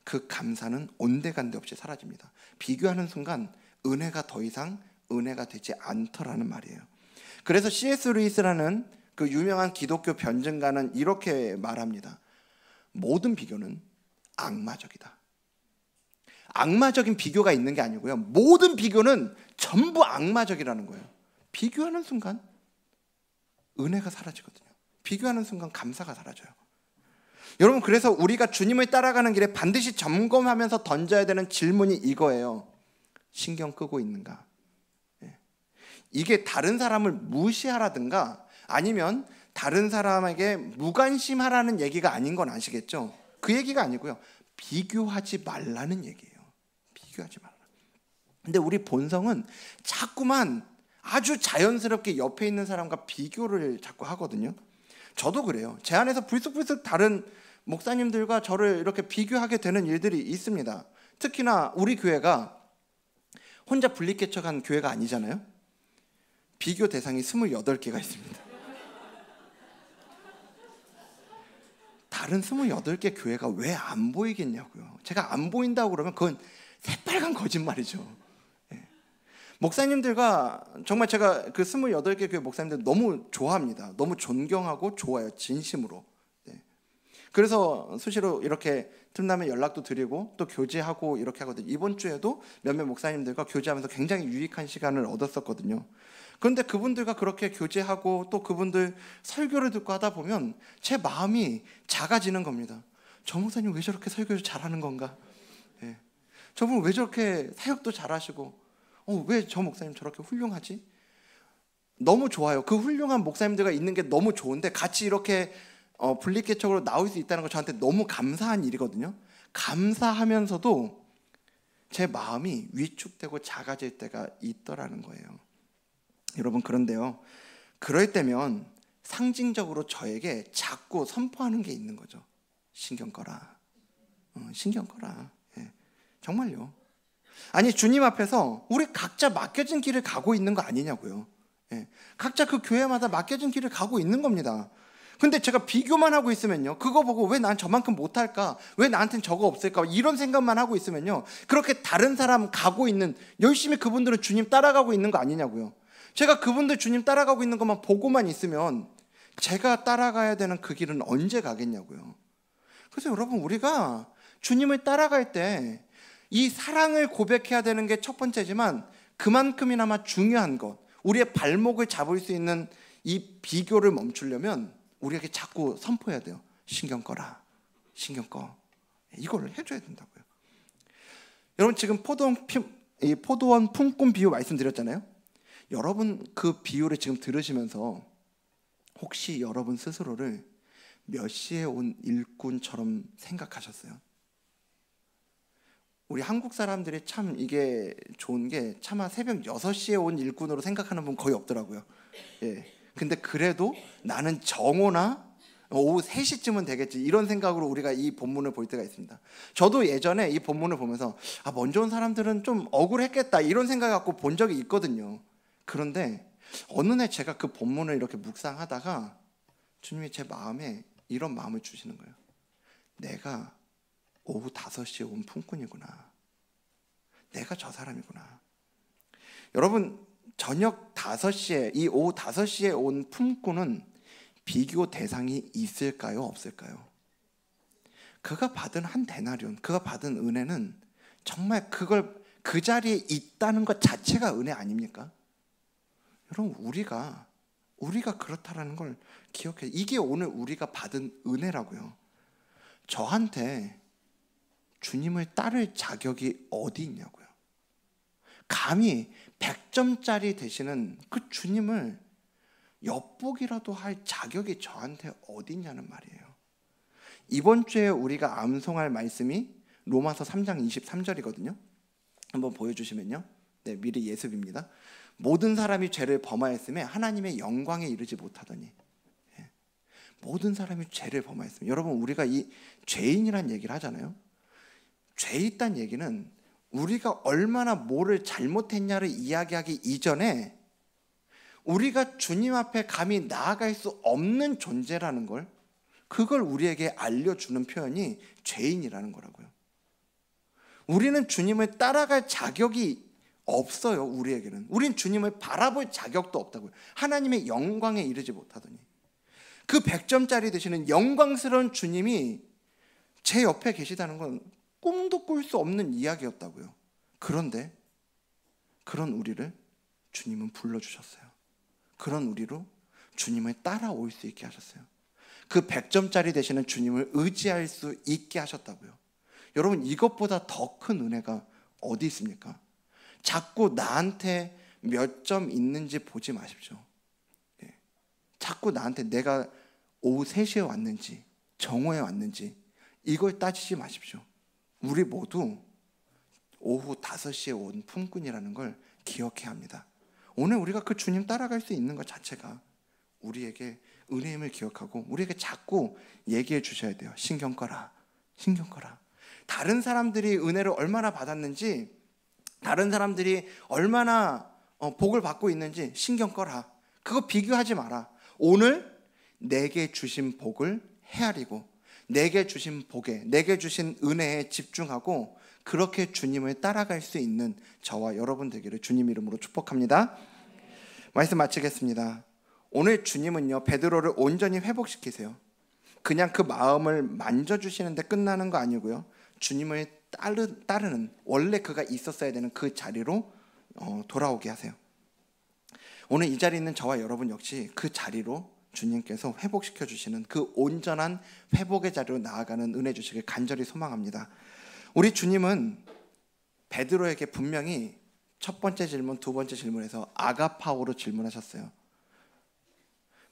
그 감사는 온데간데 없이 사라집니다. 비교하는 순간 은혜가 더 이상 은혜가 되지 않더라는 말이에요. 그래서 C.S. 루이스라는 그 유명한 기독교 변증가는 이렇게 말합니다. 모든 비교는 악마적이다. 악마적인 비교가 있는 게 아니고요, 모든 비교는 전부 악마적이라는 거예요. 비교하는 순간 은혜가 사라지거든요. 비교하는 순간 감사가 사라져요. 여러분, 그래서 우리가 주님을 따라가는 길에 반드시 점검하면서 던져야 되는 질문이 이거예요. 신경 끄고 있는가? 이게 다른 사람을 무시하라든가 아니면 다른 사람에게 무관심하라는 얘기가 아닌 건 아시겠죠? 그 얘기가 아니고요, 비교하지 말라는 얘기예요. 비교하지 말라. 근데 우리 본성은 자꾸만 아주 자연스럽게 옆에 있는 사람과 비교를 자꾸 하거든요. 저도 그래요. 제 안에서 불쑥불쑥 다른 목사님들과 저를 이렇게 비교하게 되는 일들이 있습니다. 특히나 우리 교회가 혼자 분리개척한 교회가 아니잖아요. 비교 대상이 28개가 있습니다. 다른 28개 교회가 왜 안 보이겠냐고요. 제가 안 보인다고 그러면 그건 새빨간 거짓말이죠. 목사님들과 정말 제가 그 28개 교회 목사님들 너무 좋아합니다. 너무 존경하고 좋아요. 진심으로. 그래서 수시로 이렇게 틈나면 연락도 드리고 또 교제하고 이렇게 하거든요. 이번 주에도 몇몇 목사님들과 교제하면서 굉장히 유익한 시간을 얻었었거든요. 그런데 그분들과 그렇게 교제하고 또 그분들 설교를 듣고 하다 보면 제 마음이 작아지는 겁니다. 저 목사님 왜 저렇게 설교를 잘하는 건가? 저분 왜 저렇게 사역도 잘하시고 왜 저 목사님 저렇게 훌륭하지? 너무 좋아요. 그 훌륭한 목사님들과 있는 게 너무 좋은데 같이 이렇게 분리개척으로 나올 수 있다는 거 저한테 너무 감사한 일이거든요. 감사하면서도 제 마음이 위축되고 작아질 때가 있더라는 거예요. 여러분, 그런데요, 그럴 때면 상징적으로 저에게 자꾸 선포하는 게 있는 거죠. 신경 꺼라. 신경 꺼라. 정말요. 아니 주님 앞에서 우리 각자 맡겨진 길을 가고 있는 거 아니냐고요. 각자 그 교회마다 맡겨진 길을 가고 있는 겁니다. 근데 제가 비교만 하고 있으면요, 그거 보고 왜 난 저만큼 못할까, 왜 나한테는 저거 없을까, 이런 생각만 하고 있으면요, 그렇게 다른 사람 가고 있는, 열심히 그분들은 주님 따라가고 있는 거 아니냐고요. 제가 그분들 주님 따라가고 있는 것만 보고만 있으면 제가 따라가야 되는 그 길은 언제 가겠냐고요. 그래서 여러분, 우리가 주님을 따라갈 때 이 사랑을 고백해야 되는 게 첫 번째지만, 그만큼이나마 중요한 것, 우리의 발목을 잡을 수 있는 이 비교를 멈추려면 우리에게 자꾸 선포해야 돼요. 신경 꺼라, 신경 꺼. 이걸 해줘야 된다고요. 여러분, 지금 포도원 품꾼 비유 말씀드렸잖아요. 여러분, 그 비유를 지금 들으시면서 혹시 여러분 스스로를 몇 시에 온 일꾼처럼 생각하셨어요? 우리 한국 사람들이 참 이게 좋은 게, 차마 새벽 6시에 온 일꾼으로 생각하는 분 거의 없더라고요. 근데 그래도 나는 정오나 오후 3시쯤은 되겠지, 이런 생각으로 우리가 이 본문을 볼 때가 있습니다. 저도 예전에 이 본문을 보면서 먼저 온 사람들은 좀 억울했겠다, 이런 생각 갖고 본 적이 있거든요. 그런데 어느 날 제가 그 본문을 이렇게 묵상하다가 주님이 제 마음에 이런 마음을 주시는 거예요. 내가 오후 5시에 온 품꾼이구나. 내가 저 사람이구나. 여러분, 저녁 5시에, 이 오후 5시에 온 품꾼은 비교 대상이 있을까요? 없을까요? 그가 받은 한 데나리온, 그가 받은 은혜는 정말 그걸 그 자리에 있다는 것 자체가 은혜 아닙니까? 여러분, 우리가 그렇다라는 걸 기억해요. 이게 오늘 우리가 받은 은혜라고요. 저한테 주님을 따를 자격이 어디 있냐고요. 감히 100점짜리 되시는 그 주님을 엿보기라도 할 자격이 저한테 어디 있냐는 말이에요. 이번 주에 우리가 암송할 말씀이 로마서 3장 23절이거든요. 한번 보여주시면요. 네, 미리 예습입니다. 모든 사람이 죄를 범하였음에 하나님의 영광에 이르지 못하더니. 모든 사람이 죄를 범하였으면, 여러분, 우리가 이 죄인이란 얘기를 하잖아요. 죄 있다는 얘기는 우리가 얼마나 뭐를 잘못했냐를 이야기하기 이전에 우리가 주님 앞에 감히 나아갈 수 없는 존재라는 걸, 그걸 우리에게 알려주는 표현이 죄인이라는 거라고요. 우리는 주님을 따라갈 자격이 없어요. 우리에게는. 우린 주님을 바라볼 자격도 없다고요. 하나님의 영광에 이르지 못하더니. 그 100점짜리 되시는 영광스러운 주님이 제 옆에 계시다는 건 꿈도 꿀 수 없는 이야기였다고요. 그런데 그런 우리를 주님은 불러주셨어요. 그런 우리로 주님을 따라올 수 있게 하셨어요. 그 100점짜리 되시는 주님을 의지할 수 있게 하셨다고요. 여러분, 이것보다 더 큰 은혜가 어디 있습니까? 자꾸 나한테 몇 점 있는지 보지 마십시오. 자꾸 나한테 내가 오후 3시에 왔는지 정오에 왔는지 이걸 따지지 마십시오. 우리 모두 오후 5시에 온 품꾼이라는 걸 기억해야 합니다. 오늘 우리가 그 주님 따라갈 수 있는 것 자체가 우리에게 은혜임을 기억하고 우리에게 자꾸 얘기해 주셔야 돼요. 신경 꺼라, 신경 꺼라. 다른 사람들이 은혜를 얼마나 받았는지, 다른 사람들이 얼마나 복을 받고 있는지 신경 꺼라. 그거 비교하지 마라. 오늘 내게 주신 복을 헤아리고 내게 주신 복에, 내게 주신 은혜에 집중하고 그렇게 주님을 따라갈 수 있는 저와 여러분 되기를 주님 이름으로 축복합니다. 말씀 마치겠습니다. 오늘 주님은요, 베드로를 온전히 회복시키세요. 그냥 그 마음을 만져주시는데 끝나는 거 아니고요, 주님을 따르는, 원래 그가 있었어야 되는 그 자리로 돌아오게 하세요. 오늘 이 자리에 있는 저와 여러분 역시 그 자리로 주님께서 회복시켜 주시는 그 온전한 회복의 자리로 나아가는 은혜 주시길 간절히 소망합니다. 우리 주님은 베드로에게 분명히 첫 번째 질문, 두 번째 질문에서 아가파오로 질문하셨어요.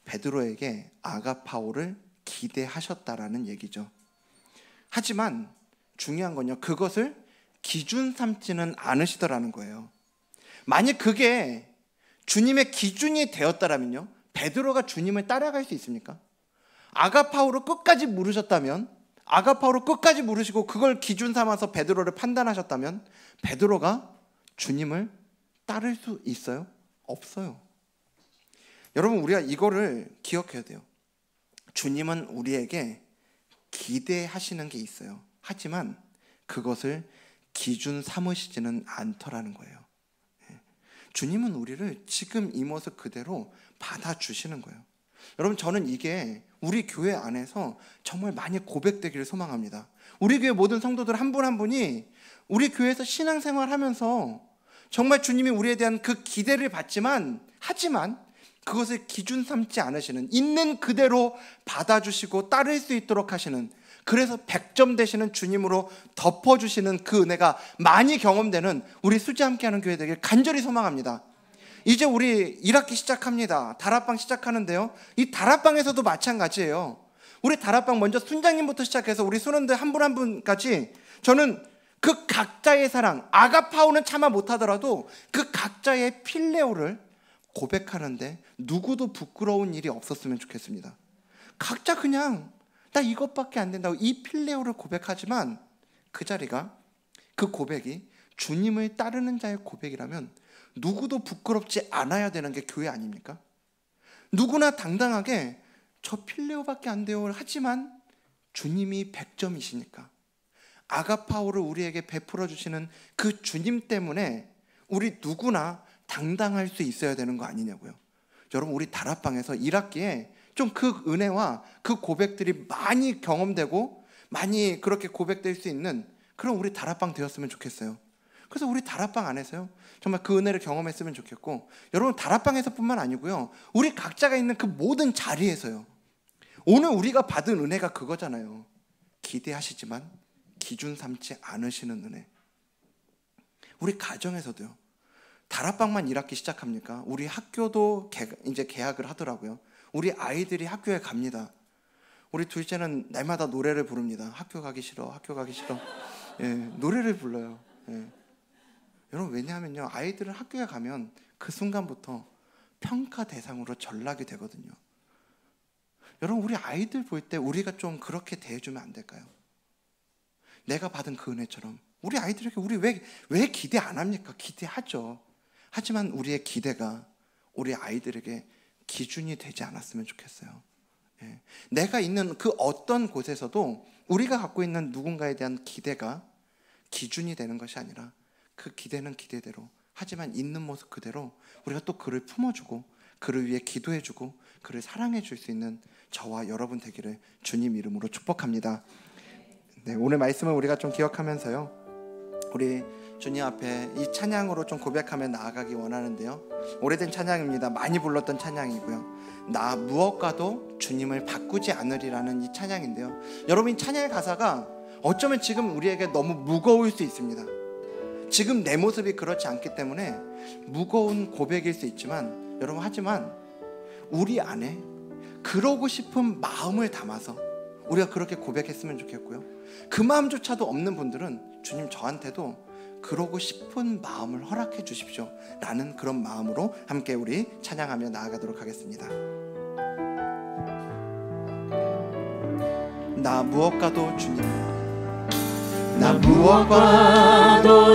베드로에게 아가파오를 기대하셨다라는 얘기죠. 하지만 중요한 건요, 그것을 기준 삼지는 않으시더라는 거예요. 만약 그게 주님의 기준이 되었다라면요, 베드로가 주님을 따라갈 수 있습니까? 아가파오로 끝까지 물으셨다면 아가파오를 끝까지 물으시고 그걸 기준 삼아서 베드로를 판단하셨다면 베드로가 주님을 따를 수 있어요? 없어요. 여러분, 우리가 이거를 기억해야 돼요. 주님은 우리에게 기대하시는 게 있어요. 하지만 그것을 기준 삼으시지는 않더라는 거예요. 주님은 우리를 지금 이 모습 그대로 받아주시는 거예요. 여러분, 저는 이게 우리 교회 안에서 정말 많이 고백되기를 소망합니다. 우리 교회 모든 성도들 한 분 한 분이 우리 교회에서 신앙생활하면서 정말 주님이 우리에 대한 그 기대를 받지만 하지만 그것을 기준 삼지 않으시는, 있는 그대로 받아주시고 따를 수 있도록 하시는, 그래서 100점 되시는 주님으로 덮어주시는 그 은혜가 많이 경험되는 우리 수지 함께하는 교회 되길 간절히 소망합니다. 이제 우리 1학기 시작합니다. 다락방 시작하는데요, 이 다락방에서도 마찬가지예요. 우리 다락방 먼저 순장님부터 시작해서 우리 순원들 한 분 한 분까지 저는 그 각자의 사랑, 아가파오는 차마 못하더라도 그 각자의 필레오를 고백하는데 누구도 부끄러운 일이 없었으면 좋겠습니다. 각자 그냥 나 이것밖에 안 된다고 이 필레오를 고백하지만 그 자리가, 그 고백이 주님을 따르는 자의 고백이라면 누구도 부끄럽지 않아야 되는 게 교회 아닙니까? 누구나 당당하게 저 필레오밖에 안 돼요 하지만 주님이 100점이시니까 아가파오를 우리에게 베풀어 주시는 그 주님 때문에 우리 누구나 당당할 수 있어야 되는 거 아니냐고요. 여러분, 우리 다락방에서 1학기에 좀 그 은혜와 그 고백들이 많이 경험되고 많이 그렇게 고백될 수 있는 그런 우리 다락방 되었으면 좋겠어요. 그래서 우리 다락방 안에서요 정말 그 은혜를 경험했으면 좋겠고, 여러분 다락방에서뿐만 아니고요 우리 각자가 있는 그 모든 자리에서요, 오늘 우리가 받은 은혜가 그거잖아요. 기대하시지만 기준 삼지 않으시는 은혜. 우리 가정에서도요, 다락방만 1학기 시작합니까? 우리 학교도 이제 개학을 하더라고요. 우리 아이들이 학교에 갑니다. 우리 둘째는 날마다 노래를 부릅니다. 학교 가기 싫어, 학교 가기 싫어. 예, 노래를 불러요. 예. 여러분, 왜냐하면요 아이들은 학교에 가면 그 순간부터 평가 대상으로 전락이 되거든요. 여러분, 우리 아이들 볼 때 우리가 좀 그렇게 대해주면 안 될까요? 내가 받은 그 은혜처럼 우리 아이들에게 우리 왜 기대 안 합니까? 기대하죠. 하지만 우리의 기대가 우리 아이들에게 기준이 되지 않았으면 좋겠어요. 예. 내가 있는 그 어떤 곳에서도 우리가 갖고 있는 누군가에 대한 기대가 기준이 되는 것이 아니라 그 기대는 기대대로, 하지만 있는 모습 그대로 우리가 또 그를 품어주고 그를 위해 기도해주고 그를 사랑해줄 수 있는 저와 여러분 되기를 주님 이름으로 축복합니다. 네, 오늘 말씀을 우리가 좀 기억하면서요, 우리 주님 앞에 이 찬양으로 좀 고백하며 나아가기 원하는데요, 오래된 찬양입니다. 많이 불렀던 찬양이고요, 나 무엇과도 주님을 바꾸지 않으리라는 이 찬양인데요, 여러분 이 찬양의 가사가 어쩌면 지금 우리에게 너무 무거울 수 있습니다. 지금 내 모습이 그렇지 않기 때문에 무거운 고백일 수 있지만 여러분, 하지만 우리 안에 그러고 싶은 마음을 담아서 우리가 그렇게 고백했으면 좋겠고요, 그 마음조차도 없는 분들은 주님 저한테도 그러고 싶은 마음을 허락해 주십시오 라는 그런 마음으로 함께 우리 찬양하며 나아가도록 하겠습니다. 나 무엇과도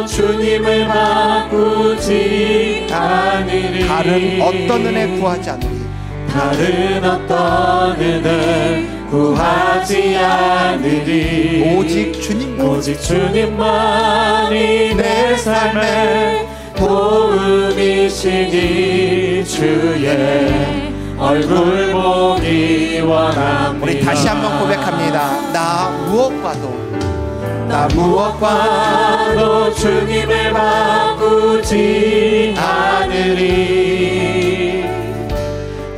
주님을 바꾸지 않으리. 다른 어떤 은혜 구하지 않으리. 다른 어떤 은혜 구하지 않으리. 오직 주님만이 내 삶의 도움이시니 주의 얼굴 보기 원합니다. 우리 다시 한번 고백합니다. 나 무엇과도 주님을 바꾸지 않으리.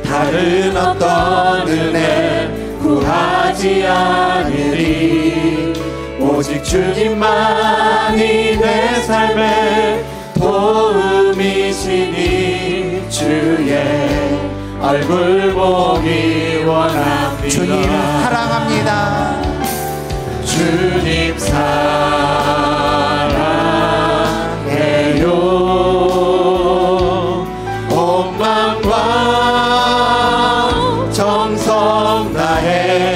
다른 어떤 은혜 구하지 않으리. 오직 주님만이 내 삶의 도움이시니 주의 얼굴 보기 원합니다. 주님 사랑합니다. 주님 사랑해요. 온 마음과 정성 다해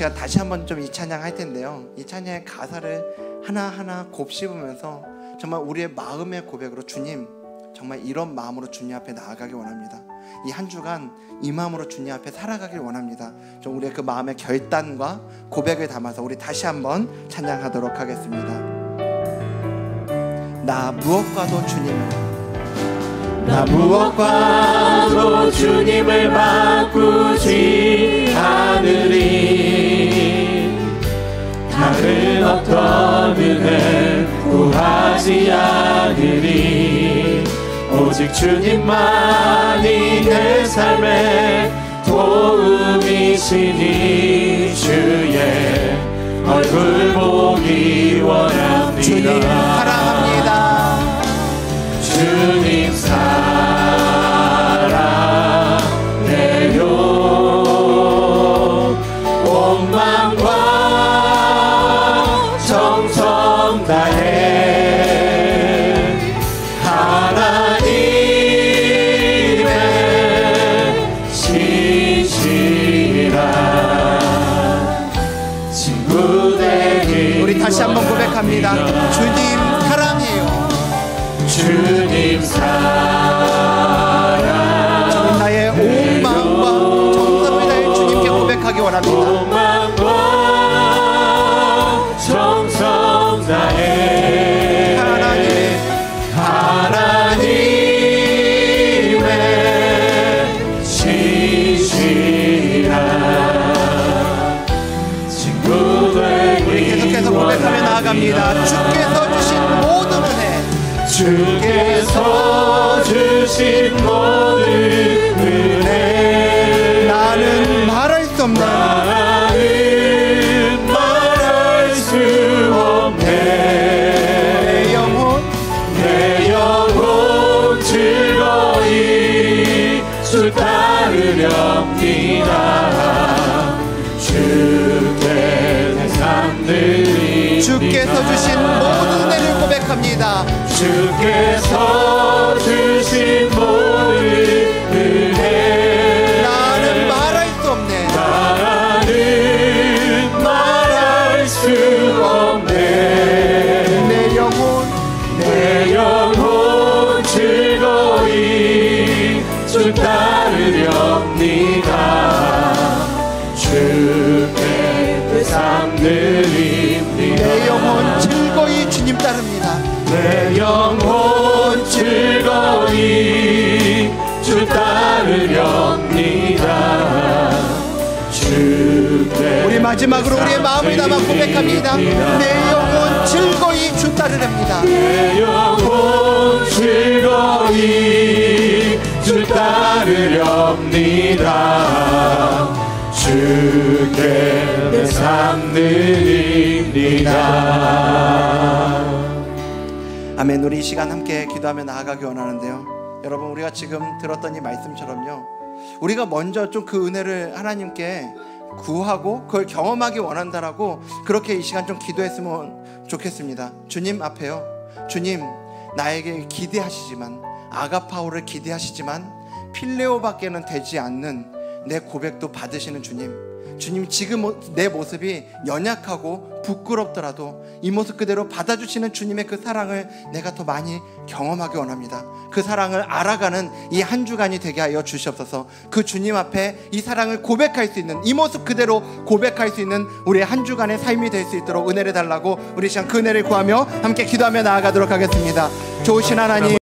시간 다시 한번 좀 이 찬양 할 텐데요, 이 찬양의 가사를 하나하나 곱씹으면서 정말 우리의 마음의 고백으로 주님, 정말 이런 마음으로 주님 앞에 나아가길 원합니다. 이 한 주간 이 마음으로 주님 앞에 살아가길 원합니다. 좀 우리의 그 마음의 결단과 고백을 담아서 우리 다시 한번 찬양하도록 하겠습니다. 나 무엇과도 주님을 바꾸지 않으리. 다른 어떤 은혜 구하지 않으리. 오직 주님만이 내 삶의 도움이시니 주의 얼굴 보기 원합니다. 주님 사랑합니다. 주님 사랑해요. 온 마음과 정성 다해 하나님의 신실한 친구 되길. 우리 다시 한번 고백합니다. 주님 사랑해요. 주님 사랑. 저는 나의 온 마음과 정성을 다해 주님께 고백하기 원합니다. 온 마음과 정성 다해 하나님의 신실한 친구 되기. 우리 계속해서 고백하며 나아갑니다. 주께서 주신 모든 은혜, 주께서 주신 모든 은혜, 나는 말할 수 없네. 나는 말할 수 없네. 내 영혼 즐거이 주 따르렵니다. 주께 내 삶 드립니다. 주께서 주신 모든 은혜를 고백합니다. 주께서 주신 모든 은혜, 나는 말할 수 없네. 나는 말할 수 없네. 내 영혼 즐거이 주 따르렵니다. 주께 내 삶 드립니다. 내 영혼 즐거이 주님 따릅니다. 내 영혼 즐거이 주 따르렵니다. 주께. 우리 마지막으로 우리의 마음을 담아 고백합니다. 내 영혼 즐거이 주 따르렵니다. 내 영혼 즐거이 주 따르렵니다. 주께 내 삶 드립니다. 아멘. 우리 이 시간 함께 기도하며 나아가기 원하는데요, 여러분, 우리가 지금 들었던 이 말씀처럼요, 우리가 먼저 좀 그 은혜를 하나님께 구하고 그걸 경험하기 원한다라고 그렇게 이 시간 좀 기도했으면 좋겠습니다. 주님 앞에요, 주님, 나에게 기대하시지만, 아가파오를 기대하시지만 필레오밖에는 되지 않는 내 고백도 받으시는 주님, 주님, 지금 내 모습이 연약하고 부끄럽더라도 이 모습 그대로 받아주시는 주님의 그 사랑을 내가 더 많이 경험하기 원합니다. 그 사랑을 알아가는 이 한 주간이 되게 하여 주시옵소서. 그 주님 앞에 이 사랑을 고백할 수 있는, 이 모습 그대로 고백할 수 있는 우리의 한 주간의 삶이 될 수 있도록 은혜를 달라고 우리 시간 그 은혜를 구하며 함께 기도하며 나아가도록 하겠습니다. 좋으신 하나님,